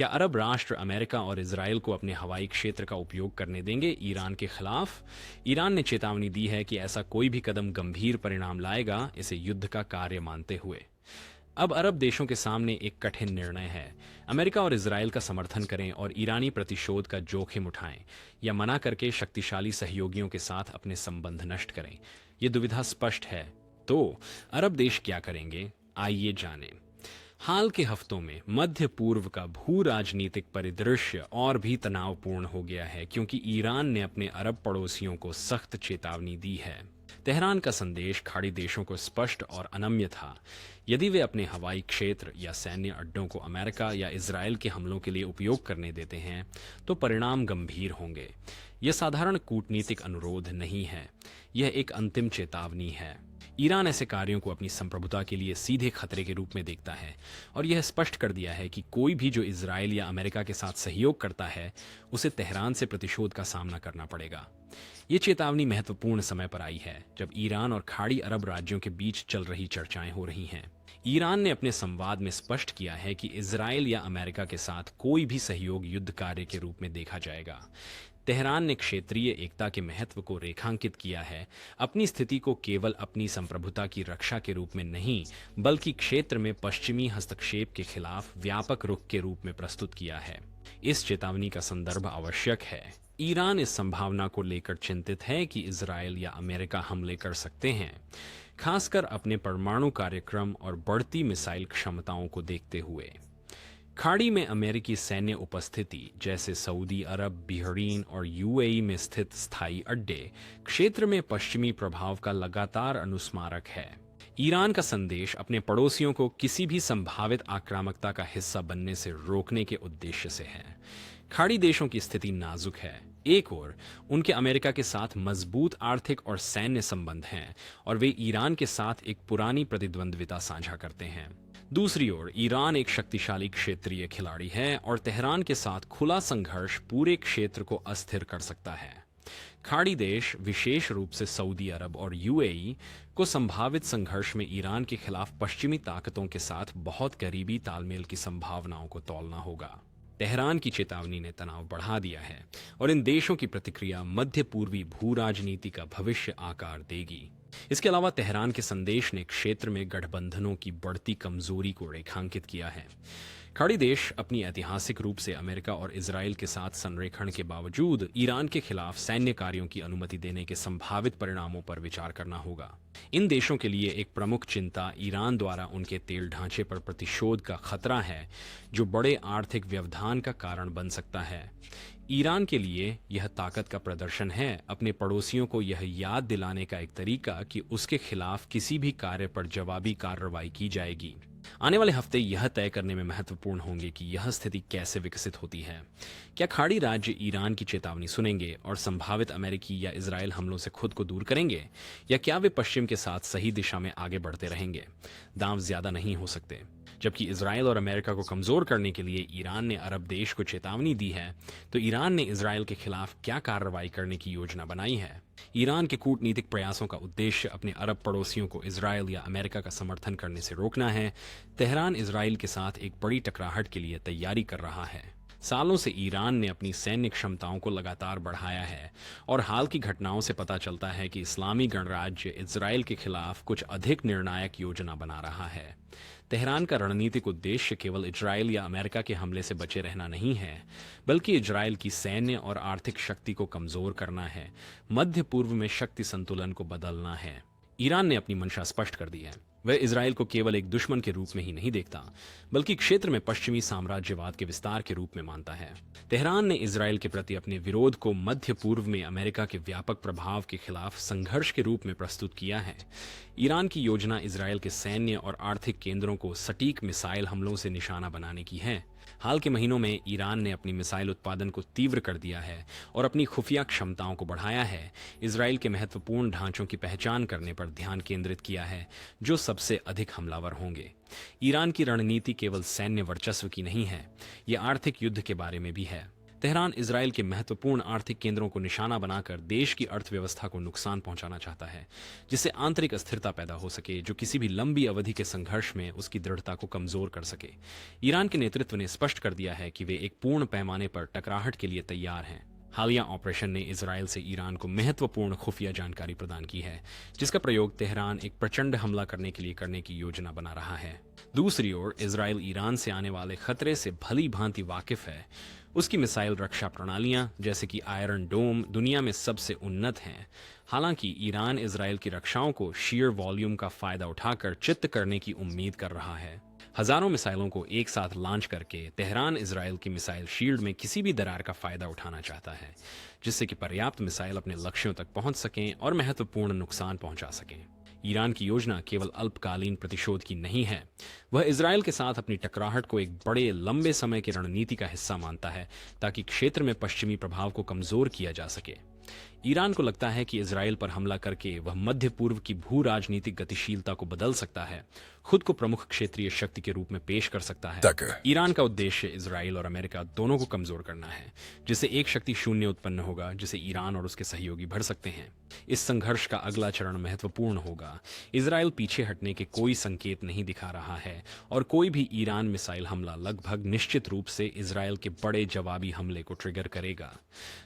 क्या अरब राष्ट्र अमेरिका और इजराइल को अपने हवाई क्षेत्र का उपयोग करने देंगे ईरान के खिलाफ? ईरान ने चेतावनी दी है कि ऐसा कोई भी कदम गंभीर परिणाम लाएगा, इसे युद्ध का कार्य मानते हुए। अब अरब देशों के सामने एक कठिन निर्णय है। अमेरिका और इजराइल का समर्थन करें और ईरानी प्रतिशोध का जोखिम उठाएं, या मना करके शक्तिशाली सहयोगियों के साथ अपने संबंध नष्ट करें। ये दुविधा स्पष्ट है। तो अरब देश क्या करेंगे, आइए जानें। हाल के हफ्तों में मध्य पूर्व का भू राजनीतिक परिदृश्य और भी तनावपूर्ण हो गया है, क्योंकि ईरान ने अपने अरब पड़ोसियों को सख्त चेतावनी दी है। तेहरान का संदेश खाड़ी देशों को स्पष्ट और अनम्य था। यदि वे अपने हवाई क्षेत्र या सैन्य अड्डों को अमेरिका या इजराइल के हमलों के लिए उपयोग करने देते हैं, तो परिणाम गंभीर होंगे। यह साधारण कूटनीतिक अनुरोध नहीं है, यह एक अंतिम चेतावनी है। ईरान ऐसे कार्यों को अपनी संप्रभुता के लिए सीधे खतरे के रूप में देखता है, और यह स्पष्ट कर दिया है कि कोई भी जो इजराइल या अमेरिका के साथ सहयोग करता है, उसे तेहरान से प्रतिशोध का सामना करना पड़ेगा। ये चेतावनी महत्वपूर्ण समय पर आई है, जब ईरान और खाड़ी अरब राज्यों के बीच चल रही चर्चाएं हो रही हैं। ईरान ने अपने संवाद में स्पष्ट किया है कि इजराइल या अमेरिका के साथ कोई भी सहयोग युद्ध कार्य के रूप में देखा जाएगा। तेहरान ने क्षेत्रीय एकता के महत्व को रेखांकित किया है, अपनी स्थिति को केवल अपनी संप्रभुता की रक्षा के रूप में नहीं, बल्कि क्षेत्र में पश्चिमी हस्तक्षेप के खिलाफ व्यापक रुख के रूप में प्रस्तुत किया है। इस चेतावनी का संदर्भ आवश्यक है। ईरान इस संभावना को लेकर चिंतित है कि इजराइल या अमेरिका हमले कर सकते हैं, खासकर अपने परमाणु कार्यक्रम और बढ़ती मिसाइल क्षमताओं को देखते हुए। खाड़ी में अमेरिकी सैन्य उपस्थिति, जैसे सऊदी अरब, बहरीन और यूएई में स्थित स्थायी अड्डे, क्षेत्र में पश्चिमी प्रभाव का लगातार अनुस्मारक है। ईरान का संदेश अपने पड़ोसियों को किसी भी संभावित आक्रामकता का हिस्सा बनने से रोकने के उद्देश्य से है। खाड़ी देशों की स्थिति नाजुक है। एक ओर उनके अमेरिका के साथ मजबूत आर्थिक और सैन्य संबंध हैं, और वे ईरान के साथ एक पुरानी प्रतिद्वंद्विता साझा करते हैं। दूसरी ओर ईरान एक शक्तिशाली क्षेत्रीय खिलाड़ी है, और तेहरान के साथ खुला संघर्ष पूरे क्षेत्र को अस्थिर कर सकता है। खाड़ी देश, विशेष रूप से सऊदी अरब और यूएई, को संभावित संघर्ष में ईरान के खिलाफ पश्चिमी ताकतों के साथ बहुत करीबी तालमेल की संभावनाओं को तौलना होगा। तेहरान की चेतावनी ने तनाव बढ़ा दिया है, और इन देशों की प्रतिक्रिया मध्य पूर्वी भू राजनीति का भविष्य आकार देगी। इसके अलावा तेहरान के संदेश ने क्षेत्र में गठबंधनों की बढ़ती कमजोरी को रेखांकित किया है। खाड़ी देश अपनी ऐतिहासिक रूप से अमेरिका और इजराइल के साथ संरेखण के बावजूद ईरान के खिलाफ सैन्य कार्यों की अनुमति देने के संभावित परिणामों पर विचार करना होगा। इन देशों के लिए एक प्रमुख चिंता ईरान द्वारा उनके तेल ढांचे पर प्रतिशोध का खतरा है, जो बड़े आर्थिक व्यवधान का कारण बन सकता है। ईरान के लिए यह ताकत का प्रदर्शन है, अपने पड़ोसियों को यह याद दिलाने का एक तरीका कि उसके खिलाफ किसी भी कार्य पर जवाबी कार्रवाई की जाएगी। आने वाले हफ्ते यह तय करने में महत्वपूर्ण होंगे कि यह स्थिति कैसे विकसित होती है। क्या खाड़ी राज्य ईरान की चेतावनी सुनेंगे और संभावित अमेरिकी या इजराइल हमलों से खुद को दूर करेंगे, या क्या वे पश्चिम के साथ सही दिशा में आगे बढ़ते रहेंगे? दांव ज्यादा नहीं हो सकते। जबकि इजराइल और अमेरिका को कमजोर करने के लिए ईरान ने अरब देश को चेतावनी दी है, तो ईरान ने इजराइल के खिलाफ क्या कार्रवाई करने की योजना बनाई है? ईरान के कूटनीतिक प्रयासों का उद्देश्य अपने अरब पड़ोसियों को इजराइल या अमेरिका का समर्थन करने से रोकना है। तेहरान इजराइल के साथ एक बड़ी टकराहट के लिए तैयारी कर रहा है। सालों से ईरान ने अपनी सैन्य क्षमताओं को लगातार बढ़ाया है, और हाल की घटनाओं से पता चलता है कि इस्लामी गणराज्य इजराइल के खिलाफ कुछ अधिक निर्णायक योजना बना रहा है। तेहरान का रणनीतिक उद्देश्य केवल इजराइल या अमेरिका के हमले से बचे रहना नहीं है, बल्कि इजराइल की सैन्य और आर्थिक शक्ति को कमजोर करना है, मध्य पूर्व में शक्ति संतुलन को बदलना है। ईरान ने अपनी मंशा स्पष्ट कर दी है। वह इजराइल को केवल एक दुश्मन के रूप में ही नहीं देखता, बल्कि क्षेत्र में पश्चिमी साम्राज्यवाद के विस्तार के रूप में मानता है। तेहरान ने इजराइल के प्रति अपने विरोध को मध्य पूर्व में अमेरिका के व्यापक प्रभाव के खिलाफ संघर्ष के रूप में प्रस्तुत किया है। ईरान की योजना इजराइल के सैन्य और आर्थिक केंद्रों को सटीक मिसाइल हमलों से निशाना बनाने की है। हाल के महीनों में ईरान ने अपनी मिसाइल उत्पादन को तीव्र कर दिया है और अपनी खुफिया क्षमताओं को बढ़ाया है। इजराइल के महत्वपूर्ण ढांचों की पहचान करने पर ध्यान केंद्रित किया है, जो सबसे अधिक हमलावर होंगे। ईरान की रणनीति केवल सैन्य वर्चस्व की नहीं है, ये आर्थिक युद्ध के बारे में भी है। तेहरान इजराइल के महत्वपूर्ण आर्थिक केंद्रों को निशाना बनाकर देश की अर्थव्यवस्था को नुकसान पहुंचाना चाहता है, जिससे आंतरिक अस्थिरता पैदा हो सके जो किसी भी लंबी अवधि के संघर्ष में उसकी दृढ़ता को कमजोर कर सके। ईरान के नेतृत्व ने स्पष्ट कर दिया है कि वे एक पूर्ण पैमाने पर टकराहट के लिए तैयार हैं। हालिया ऑपरेशन ने इजराइल से ईरान को महत्वपूर्ण खुफिया जानकारी प्रदान की है, जिसका प्रयोग तेहरान एक प्रचंड हमला करने के लिए करने की योजना बना रहा है। दूसरी ओर इजराइल ईरान से आने वाले खतरे से भली भांति वाकिफ है। उसकी मिसाइल रक्षा प्रणालियां जैसे कि आयरन डोम दुनिया में सबसे उन्नत हैं। हालांकि ईरान इजराइल की रक्षाओं को शीयर वॉल्यूम का फायदा उठाकर चित्त करने की उम्मीद कर रहा है। हजारों मिसाइलों को एक साथ लॉन्च करके तेहरान इजराइल की मिसाइल शील्ड में किसी भी दरार का फायदा उठाना चाहता है, जिससे कि पर्याप्त मिसाइल अपने लक्ष्यों तक पहुंच सकें और महत्वपूर्ण नुकसान पहुंचा सकें। ईरान की योजना केवल अल्पकालीन प्रतिशोध की नहीं है, वह इजराइल के साथ अपनी टकराहट को एक बड़े लंबे समय की रणनीति का हिस्सा मानता है, ताकि क्षेत्र में पश्चिमी प्रभाव को कमजोर किया जा सके। ईरान को लगता है कि इजराइल पर हमला करके वह मध्य पूर्व की भू राजनीतिक गतिशीलता को बदल सकता है, खुद को प्रमुख क्षेत्रीय शक्ति के रूप में पेश कर सकता है। ईरान का उद्देश्य इजराइल और अमेरिका दोनों को कमजोर करना है, जिससे एक शक्ति शून्य उत्पन्न होगा जिसे ईरान और उसके सहयोगी भर सकते हैं। इस संघर्ष का अगला चरण महत्वपूर्ण होगा। इजराइल पीछे हटने के कोई संकेत नहीं दिखा रहा है और कोई भी ईरान मिसाइल हमला लगभग निश्चित रूप से इजराइल के बड़े जवाबी हमले को ट्रिगर करेगा।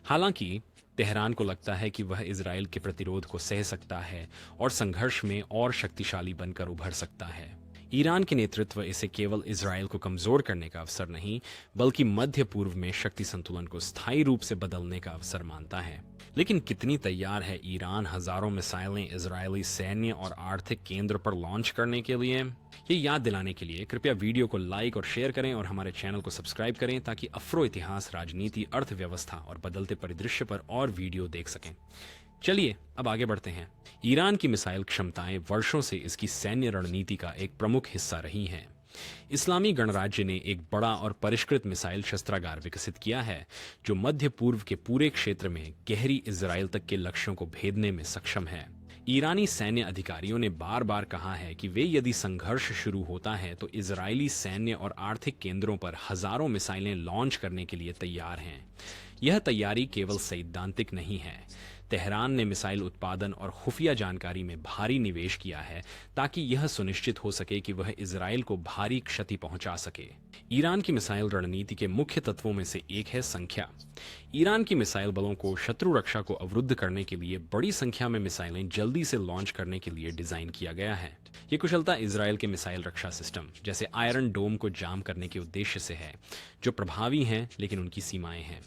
हालांकि तेहरान को लगता है कि वह इजराइल के प्रतिरोध को सह सकता है और संघर्ष में और शक्तिशाली बनकर उभर सकता है। ईरान के नेतृत्व इसे केवल इजराइल को कमजोर करने का अवसर नहीं, बल्कि मध्य पूर्व में शक्ति संतुलन को स्थायी रूप से बदलने का अवसर मानता है। लेकिन कितनी तैयार है ईरान हजारों मिसाइलें इजरायली सैन्य और आर्थिक केंद्र पर लॉन्च करने के लिए? ये याद दिलाने के लिए कृपया वीडियो को लाइक और शेयर करें और हमारे चैनल को सब्सक्राइब करें, ताकि अफ्रो इतिहास, राजनीति, अर्थव्यवस्था और बदलते परिदृश्य पर और वीडियो देख सकें। चलिए अब आगे बढ़ते हैं। ईरान की मिसाइल क्षमताएं वर्षों से इसकी सैन्य रणनीति का एक प्रमुख हिस्सा रही हैं। इस्लामी गणराज्य ने एक बड़ा और परिष्कृत मिसाइल शस्त्रागार विकसित किया है, जो मध्य पूर्व के पूरे क्षेत्र में गहरी इजराइल तक के लक्ष्यों को भेदने में सक्षम है। ईरानी सैन्य अधिकारियों ने बार बार कहा है कि वे यदि संघर्ष शुरू होता है तो इजरायली सैन्य और आर्थिक केंद्रों पर हजारों मिसाइलें लॉन्च करने के लिए तैयार हैं। यह तैयारी केवल सैद्धांतिक नहीं है। तेहरान ने मिसाइल उत्पादन और खुफिया जानकारी में भारी निवेश किया है, ताकि यह सुनिश्चित हो सके कि वह इजराइल को भारी क्षति पहुंचा सके। ईरान की मिसाइल रणनीति के मुख्य तत्वों में से एक है संख्या। ईरान की मिसाइल बलों को शत्रु रक्षा को अवरुद्ध करने के लिए बड़ी संख्या में मिसाइलें जल्दी से लॉन्च करने के लिए डिजाइन किया गया है। ये कुशलता इजराइल के मिसाइल रक्षा सिस्टम जैसे आयरन डोम को जाम करने के उद्देश्य से है, जो प्रभावी हैं लेकिन उनकी सीमाएं हैं।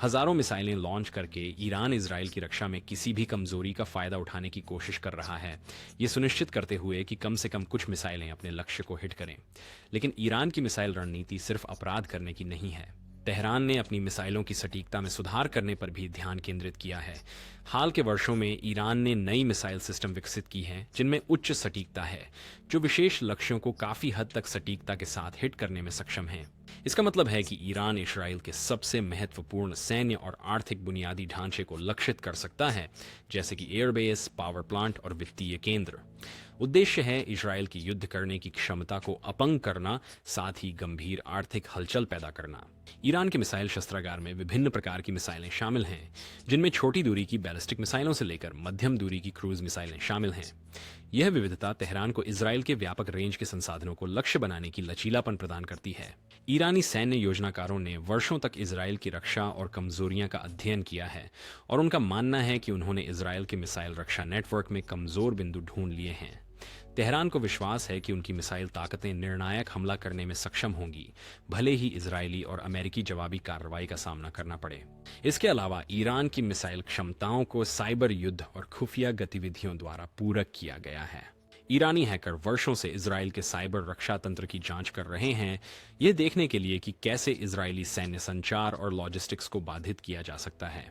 हजारों मिसाइलें लॉन्च करके ईरान इजराइल की रक्षा में किसी भी कमजोरी का फायदा उठाने की कोशिश कर रहा है, ये सुनिश्चित करते हुए कि कम से कम कुछ मिसाइलें अपने लक्ष्य को हिट करें। लेकिन ईरान की मिसाइल रणनीति सिर्फ अपराध करने की नहीं है। तेहरान ने अपनी मिसाइलों की सटीकता में सुधार करने पर भी ध्यान केंद्रित किया है। हाल के वर्षों में ईरान ने नई मिसाइल सिस्टम विकसित की हैं, जिनमें उच्च सटीकता है, जो विशेष लक्ष्यों को काफी हद तक सटीकता के साथ हिट करने में सक्षम हैं। इसका मतलब है कि ईरान इजराइल के सबसे महत्वपूर्ण सैन्य और आर्थिक बुनियादी ढांचे को लक्षित कर सकता है, जैसे कि एयरबेस, पावर प्लांट और वित्तीय केंद्र। उद्देश्य है इजराइल की युद्ध करने की क्षमता को अपंग करना, साथ ही गंभीर आर्थिक हलचल पैदा करना। ईरान के मिसाइल शस्त्रागार में विभिन्न प्रकार की मिसाइलें शामिल हैं, जिनमें छोटी दूरी की बैलिस्टिक मिसाइलों से लेकर मध्यम दूरी की क्रूज मिसाइलें शामिल हैं। यह विविधता तेहरान को इजराइल के व्यापक रेंज के संसाधनों को लक्ष्य बनाने की लचीलापन प्रदान करती है। ईरानी सैन्य योजनाकारों ने वर्षों तक इजराइल की रक्षा और कमजोरियां का अध्ययन किया है, और उनका मानना है कि उन्होंने इजराइल के मिसाइल रक्षा नेटवर्क में कमजोर बिंदु ढूंढ लिए हैं। तेहरान को विश्वास है कि उनकी मिसाइल ताकतें निर्णायक हमला करने में सक्षम होंगी, भले ही इजरायली और अमेरिकी जवाबी कार्रवाई का सामना करना पड़े। इसके अलावा ईरान की मिसाइल क्षमताओं को साइबर युद्ध और खुफिया गतिविधियों द्वारा पूरक किया गया है। ईरानी हैकर वर्षों से इजराइल के साइबर रक्षा तंत्र की जांच कर रहे हैं, यह देखने के लिए कि कैसे इजरायली सैन्य संचार और लॉजिस्टिक्स को बाधित किया जा सकता है।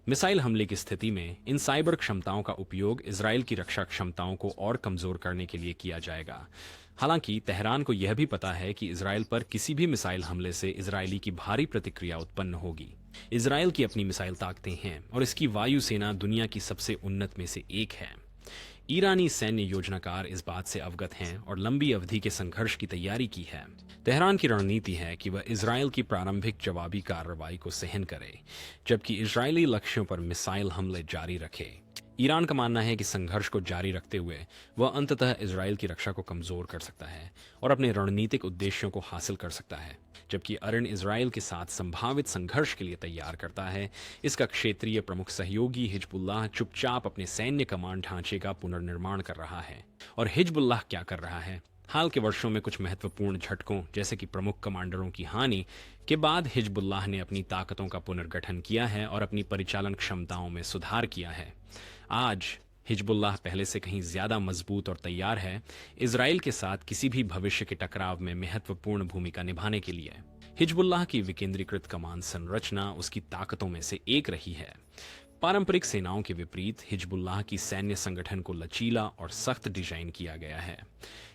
मिसाइल हमले की स्थिति में इन साइबर क्षमताओं का उपयोग इजराइल की रक्षा क्षमताओं को और कमजोर करने के लिए किया जाएगा। हालांकि तेहरान को यह भी पता है कि इजराइल पर किसी भी मिसाइल हमले से इजरायली की भारी प्रतिक्रिया उत्पन्न होगी। इजराइल की अपनी मिसाइल ताकतें हैं और इसकी वायुसेना दुनिया की सबसे उन्नत में से एक है। ईरानी सैन्य योजनाकार इस बात से अवगत हैं और लंबी अवधि के संघर्ष की तैयारी की है। तेहरान की रणनीति है कि वह इजरायल की प्रारंभिक जवाबी कार्रवाई को सहन करे, जबकि इजरायली लक्ष्यों पर मिसाइल हमले जारी रखे। ईरान का मानना है कि संघर्ष को जारी रखते हुए वह अंततः इजरायल की रक्षा को कमजोर कर सकता है और अपने रणनीतिक उद्देश्यों को हासिल कर सकता है, जबकि अरण इजरायल के साथ संभावित संघर्ष के लिए तैयार करता है। इसका क्षेत्रीय प्रमुख सहयोगी हिजबुल्लाह चुपचाप अपने सैन्य कमांड ढांचे का पुनर्निर्माण कर रहा है। और हिजबुल्लाह क्या कर रहा है? हाल के वर्षों में कुछ महत्वपूर्ण झटकों जैसे कि प्रमुख कमांडरों की हानि के बाद हिजबुल्लाह ने अपनी ताकतों का पुनर्गठन किया है और अपनी परिचालन क्षमताओं में सुधार किया है। आज हिजबुल्लाह पहले से कहीं ज्यादा मजबूत और तैयार है इजराइल के साथ किसी भी भविष्य के टकराव में महत्वपूर्ण भूमिका निभाने के लिए। हिजबुल्लाह की विकेंद्रीकृत कमान संरचना उसकी ताकतों में से एक रही है। पारंपरिक सेनाओं के विपरीत हिजबुल्लाह की सैन्य संगठन को लचीला और सख्त डिजाइन किया गया है।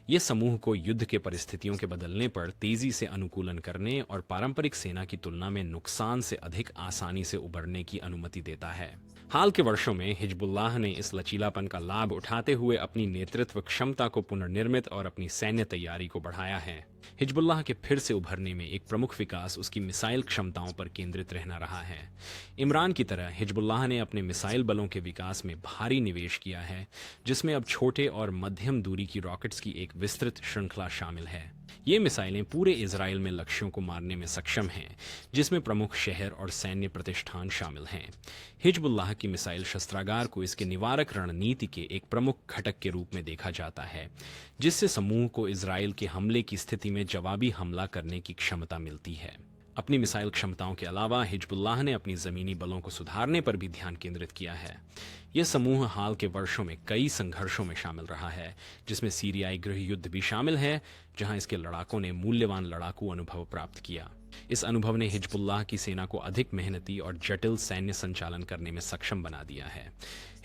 यह समूह को युद्ध के परिस्थितियों के बदलने पर तेजी से अनुकूलन करने और पारंपरिक सेना की तुलना में नुकसान से अधिक आसानी से उबरने की अनुमति देता है। हाल के वर्षों में हिजबुल्लाह ने इस लचीलापन का लाभ उठाते हुए अपनी नेतृत्व क्षमता को पुनर्निर्मित और अपनी सैन्य तैयारी को बढ़ाया है। हिजबुल्लाह के फिर से उभरने में एक प्रमुख विकास उसकी मिसाइल क्षमताओं पर केंद्रित रहना रहा है। इमरान की तरह हिजबुल्लाह ने अपने मिसाइल बलों के विकास में भारी निवेश किया है, जिसमें अब छोटे और मध्यम दूरी की रॉकेट्स की एक विस्तृत श्रृंखला शामिल है। ये मिसाइलें पूरे इजराइल में लक्ष्यों को मारने में सक्षम हैं, जिसमें प्रमुख शहर और सैन्य प्रतिष्ठान शामिल हैं। हिजबुल्लाह की मिसाइल शस्त्रागार को इसके निवारक रणनीति के एक प्रमुख घटक के रूप में देखा जाता है, जिससे समूह को इजराइल के हमले की स्थिति में जवाबी हमला करने की क्षमता मिलती है। अपनी मिसाइल क्षमताओं के अलावा हिजबुल्लाह ने अपनी जमीनी बलों को सुधारने पर भी ध्यान केंद्रित किया है। यह समूह हाल के वर्षों में कई संघर्षों में शामिल रहा है, जिसमें सीरियाई गृह युद्ध भी शामिल है, जहां इसके लड़ाकों ने मूल्यवान लड़ाकू अनुभव प्राप्त किया। इस अनुभव ने हिजबुल्लाह की सेना को अधिक मेहनती और जटिल सैन्य संचालन करने में सक्षम बना दिया है।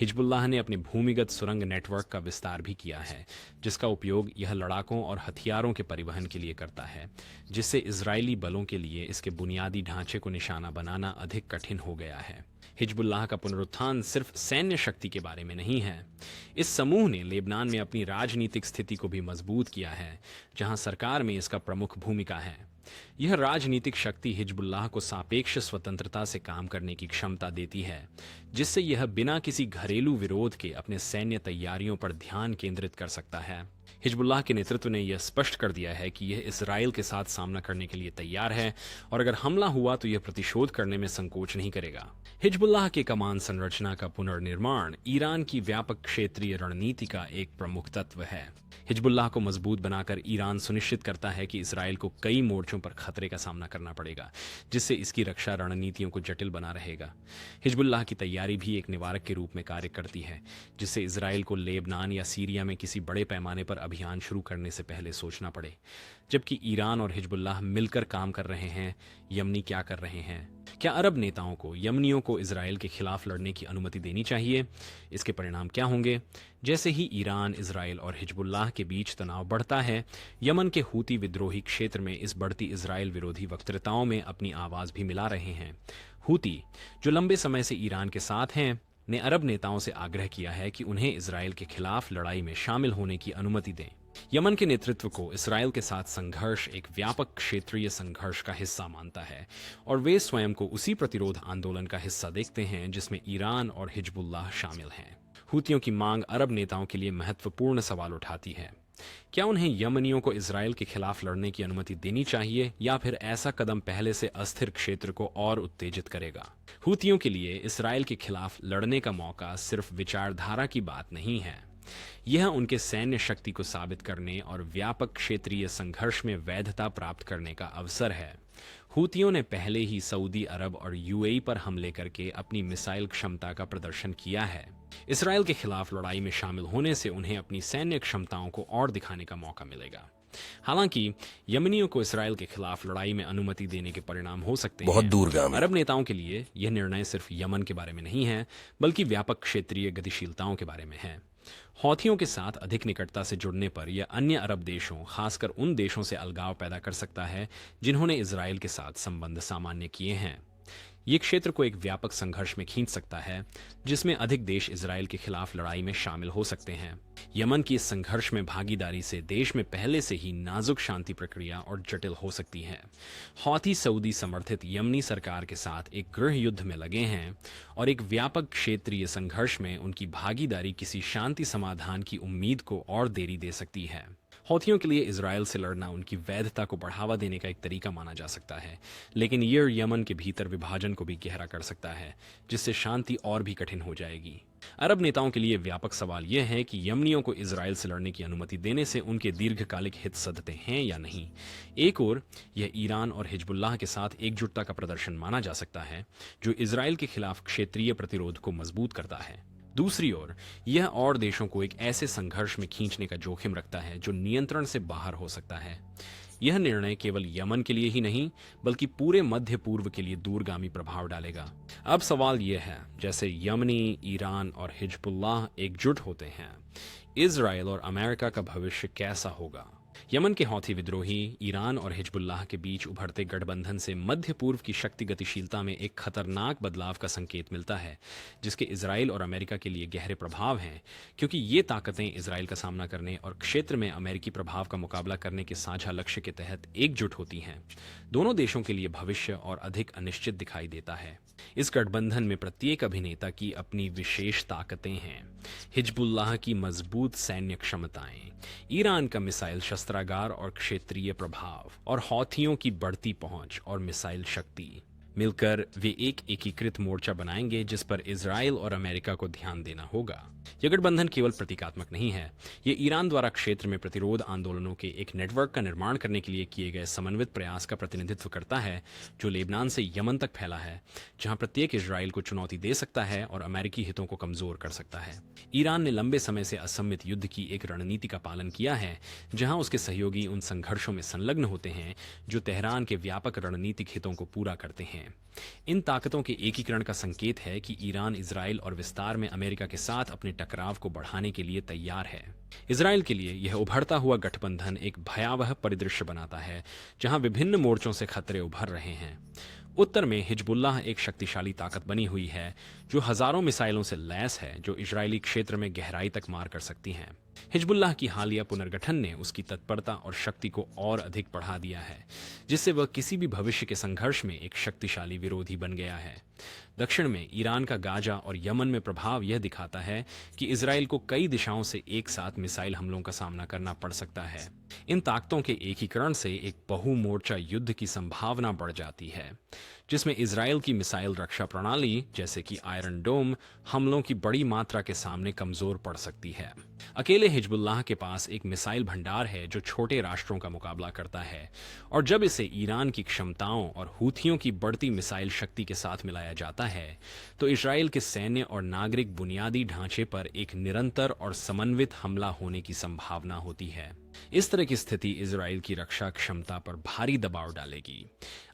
हिजबुल्लाह ने अपने भूमिगत सुरंग नेटवर्क का विस्तार भी किया है, जिसका उपयोग यह लड़ाकों और हथियारों के परिवहन के लिए करता है, जिससे इजरायली बलों के लिए इसके बुनियादी ढांचे को निशाना बनाना अधिक कठिन हो गया है। हिजबुल्लाह का पुनरुत्थान सिर्फ सैन्य शक्ति के बारे में नहीं है। इस समूह ने लेबनान में अपनी राजनीतिक स्थिति को भी मजबूत किया है, जहां सरकार में इसका प्रमुख भूमिका है। यह राजनीतिक शक्ति हिजबुल्लाह को सापेक्ष स्वतंत्रता से काम करने की क्षमता देती है, जिससे यह बिना किसी घरेलू विरोध के अपने सैन्य तैयारियों पर ध्यान केंद्रित कर सकता है। हिजबुल्लाह के नेतृत्व ने यह स्पष्ट कर दिया है कि यह इजराइल के साथ सामना करने के लिए तैयार है और अगर हमला हुआ तो यह प्रतिशोध करने में संकोच नहीं करेगा। हिजबुल्लाह के कमान संरचना का पुनर्निर्माण ईरान की व्यापक क्षेत्रीय रणनीति का एक प्रमुख तत्व है। हिजबुल्लाह को मजबूत बनाकर ईरान सुनिश्चित करता है कि इजराइल को कई मोर्चों पर खतरे का सामना करना पड़ेगा, जिससे इसकी रक्षा रणनीतियों को जटिल बना रहेगा। हिजबुल्लाह की तैयारी भी एक निवारक के रूप में कार्य करती है, जिससे इजराइल को लेबनान या सीरिया में किसी बड़े पैमाने पर अभियान शुरू करने से पहले सोचना पड़े। जबकि ईरान और हिजबुल्लाह मिलकर काम कर रहे हैं, यमनी क्या कर रहे हैं? क्या अरब नेताओं को यमनियों को इजराइल के खिलाफ लड़ने की अनुमति देनी चाहिए? इसके परिणाम क्या होंगे? जैसे ही ईरान, इजराइल और हिजबुल्लाह के बीच तनाव बढ़ता है, यमन के हूती विद्रोही क्षेत्र में इस बढ़ती इजराइल विरोधी वक्तृताओं में अपनी आवाज भी मिला रहे हैं। हूती, जो लंबे समय से ईरान के साथ हैं, ने अरब नेताओं से आग्रह किया है कि उन्हें इजराइल के खिलाफ लड़ाई में शामिल होने की अनुमति दें। यमन के नेतृत्व को इजराइल के साथ संघर्ष एक व्यापक क्षेत्रीय संघर्ष का हिस्सा मानता है और वे स्वयं को उसी प्रतिरोध आंदोलन का हिस्सा देखते हैं जिसमें ईरान और हिजबुल्लाह शामिल हैं। हूतियों की मांग अरब नेताओं के लिए महत्वपूर्ण सवाल उठाती है। क्या उन्हें यमनियों को इजराइल के खिलाफ लड़ने की अनुमति देनी चाहिए या फिर ऐसा कदम पहले से अस्थिर क्षेत्र को और उत्तेजित करेगा? हूतियों के लिए इजराइल के खिलाफ लड़ने का मौका सिर्फ विचारधारा की बात नहीं है, यह उनके सैन्य शक्ति को साबित करने और व्यापक क्षेत्रीय संघर्ष में वैधता प्राप्त करने का अवसर है। हूतियों ने पहले ही सऊदी अरब और यूएई पर हमले करके अपनी मिसाइल क्षमता का प्रदर्शन किया है। इजराइल के खिलाफ लड़ाई में शामिल होने से उन्हें अपनी सैन्य क्षमताओं को और दिखाने का मौका मिलेगा। हालांकि यमनियों को इजराइल के खिलाफ लड़ाई में अनुमति देने के परिणाम हो सकते बहुत हैं। दूरगामी। अरब नेताओं के लिए यह निर्णय सिर्फ यमन के बारे में नहीं है, बल्कि व्यापक क्षेत्रीय गतिशीलताओं के बारे में है। हौथियों के साथ अधिक निकटता से जुड़ने पर यह अन्य अरब देशों, खासकर उन देशों से अलगाव पैदा कर सकता है जिन्होंने इजराइल के साथ संबंध सामान्य किए हैं। ये क्षेत्र को एक व्यापक संघर्ष में खींच सकता है, जिसमें अधिक देश इजराइल के खिलाफ लड़ाई में शामिल हो सकते हैं। यमन की इस संघर्ष में भागीदारी से देश में पहले से ही नाजुक शांति प्रक्रिया और जटिल हो सकती है। हौथी सऊदी समर्थित यमनी सरकार के साथ एक गृह युद्ध में लगे हैं और एक व्यापक क्षेत्रीय संघर्ष में उनकी भागीदारी किसी शांति समाधान की उम्मीद को और देरी दे सकती है। हौथियों के लिए इजराइल से लड़ना उनकी वैधता को बढ़ावा देने का एक तरीका माना जा सकता है, लेकिन ये यमन के भीतर विभाजन को भी गहरा कर सकता है, जिससे शांति और भी कठिन हो जाएगी। अरब नेताओं के लिए व्यापक सवाल यह है कि यमनियों को इजराइल से लड़ने की अनुमति देने से उनके दीर्घकालिक हित सधते हैं या नहीं। एक ओर यह ईरान और हिजबुल्लाह के साथ एकजुटता का प्रदर्शन माना जा सकता है, जो इजराइल के खिलाफ क्षेत्रीय प्रतिरोध को मजबूत करता है। दूसरी ओर यह और देशों को एक ऐसे संघर्ष में खींचने का जोखिम रखता है जो नियंत्रण से बाहर हो सकता है। यह निर्णय केवल यमन के लिए ही नहीं, बल्कि पूरे मध्य पूर्व के लिए दूरगामी प्रभाव डालेगा। अब सवाल यह है, जैसे यमनी, ईरान और हिजबुल्लाह एकजुट होते हैं, इजराइल और अमेरिका का भविष्य कैसा होगा? यमन के हौथी विद्रोही, ईरान और हिजबुल्लाह के बीच उभरते गठबंधन से मध्य पूर्व की शक्ति गतिशीलता में एक खतरनाक बदलाव का संकेत मिलता है, जिसके इजराइल और अमेरिका के लिए गहरे प्रभाव हैं, क्योंकि ये ताकतें इजराइल का सामना करने और क्षेत्र में अमेरिकी प्रभाव का मुकाबला करने के साझा लक्ष्य के तहत एकजुट होती हैं। दोनों देशों के लिए भविष्य और अधिक अनिश्चित दिखाई देता है। इस गठबंधन में प्रत्येक अभिनेता की अपनी विशेष ताकतें हैं। हिजबुल्लाह की मजबूत सैन्य क्षमताएं, ईरान का मिसाइल शस्त्रागार और क्षेत्रीय प्रभाव, और हौथियों की बढ़ती पहुंच और मिसाइल शक्ति मिलकर वे एक एकीकृत मोर्चा बनाएंगे जिस पर इजराइल और अमेरिका को ध्यान देना होगा। यह गठबंधन केवल प्रतीकात्मक नहीं है, ये ईरान द्वारा क्षेत्र में प्रतिरोध आंदोलनों के एक नेटवर्क का निर्माण करने के लिए किए गए समन्वित प्रयास का प्रतिनिधित्व करता है, जो लेबनान से यमन तक फैला है, जहां प्रत्येक इजराइल को चुनौती दे सकता है और अमेरिकी हितों को कमजोर कर सकता है। ईरान ने लंबे समय से असम्मित युद्ध की एक रणनीति का पालन किया है, जहां उसके सहयोगी उन संघर्षों में संलग्न होते हैं जो तेहरान के व्यापक रणनीतिक हितों को पूरा करते हैं। इन ताकतों के एकीकरण का संकेत है कि ईरान इजराइल और विस्तार में अमेरिका के साथ अपने टकराव को बढ़ाने के लिए तैयार है। इजराइल के लिए यह उभरता हुआ गठबंधन एक भयावह परिदृश्य बनाता है, जहां विभिन्न मोर्चों से खतरे उभर रहे हैं। उत्तर में हिजबुल्लाह एक शक्तिशाली ताकत बनी हुई है, जो हजारों मिसाइलों से लैस है, जो इजरायली क्षेत्र में गहराई तक मार कर सकती हैं। हिजबुल्लाह की हालिया पुनर्गठन ने उसकी तत्परता और शक्ति को और अधिक बढ़ा दिया है, जिससे वह किसी भी भविष्य के संघर्ष में एक शक्तिशाली विरोधी बन गया है। दक्षिण में ईरान का गाजा और यमन में प्रभाव यह दिखाता है कि इजराइल को कई दिशाओं से एक साथ मिसाइल हमलों का सामना करना पड़ सकता है। इन ताकतों के एकीकरण से एक बहु मोर्चा युद्ध की संभावना बढ़ जाती है, जिसमें इजराइल की मिसाइल रक्षा प्रणाली जैसे कि आयरन डोम हमलों की बड़ी मात्रा के सामने कमजोर पड़ सकती है। अकेले हिजबुल्लाह के पास एक मिसाइल भंडार है जो छोटे राष्ट्रों का मुकाबला करता है, और जब इसे ईरान की क्षमताओं और हूथियों की बढ़ती मिसाइल शक्ति के साथ मिलाया जाता है, तो इजराइल के सैन्य और नागरिक बुनियादी ढांचे पर एक निरंतर और समन्वित हमला होने की संभावना होती है। इस तरह की स्थिति इजराइल की रक्षा क्षमता पर भारी दबाव डालेगी।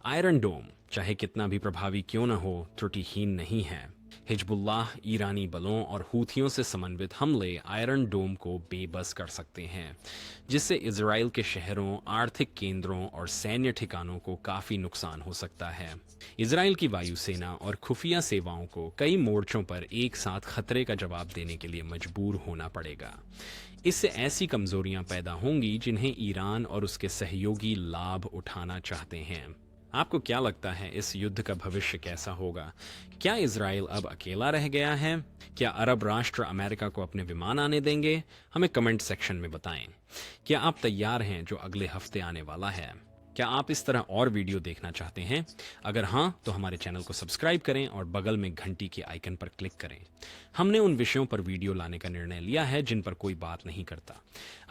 आयरन डोम चाहे कितना भी प्रभावी क्यों न हो, त्रुटिहीन नहीं है। हिजबुल्लाह, ईरानी बलों और हूथियों से समन्वित हमले आयरन डोम को बेबस कर सकते हैं, जिससे इजराइल के शहरों, आर्थिक केंद्रों और सैन्य ठिकानों को काफी नुकसान हो सकता है। इजराइल की वायुसेना और खुफिया सेवाओं को कई मोर्चों पर एक साथ खतरे का जवाब देने के लिए मजबूर होना पड़ेगा। इससे ऐसी कमजोरियां पैदा होंगी जिन्हें ईरान और उसके सहयोगी लाभ उठाना चाहते हैं। आपको क्या लगता है, इस युद्ध का भविष्य कैसा होगा? क्या इजराइल अब अकेला रह गया है? क्या अरब राष्ट्र अमेरिका को अपने विमान आने देंगे? हमें कमेंट सेक्शन में बताएं। क्या आप तैयार हैं जो अगले हफ्ते आने वाला है? क्या आप इस तरह और वीडियो देखना चाहते हैं? अगर हाँ, तो हमारे चैनल को सब्सक्राइब करें और बगल में घंटी के आइकन पर क्लिक करें। हमने उन विषयों पर वीडियो लाने का निर्णय लिया है जिन पर कोई बात नहीं करता।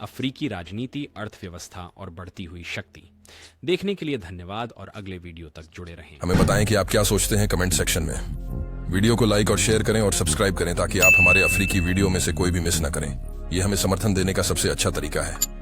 अफ्रीकी राजनीति, अर्थव्यवस्था और बढ़ती हुई शक्ति। देखने के लिए धन्यवाद और अगले वीडियो तक जुड़े रहें। हमें बताएं कि आप क्या सोचते हैं कमेंट सेक्शन में। वीडियो को लाइक और शेयर करें और सब्सक्राइब करें ताकि आप हमारे अफ्रीकी वीडियो में से कोई भी मिस न करें। यह हमें समर्थन देने का सबसे अच्छा तरीका है।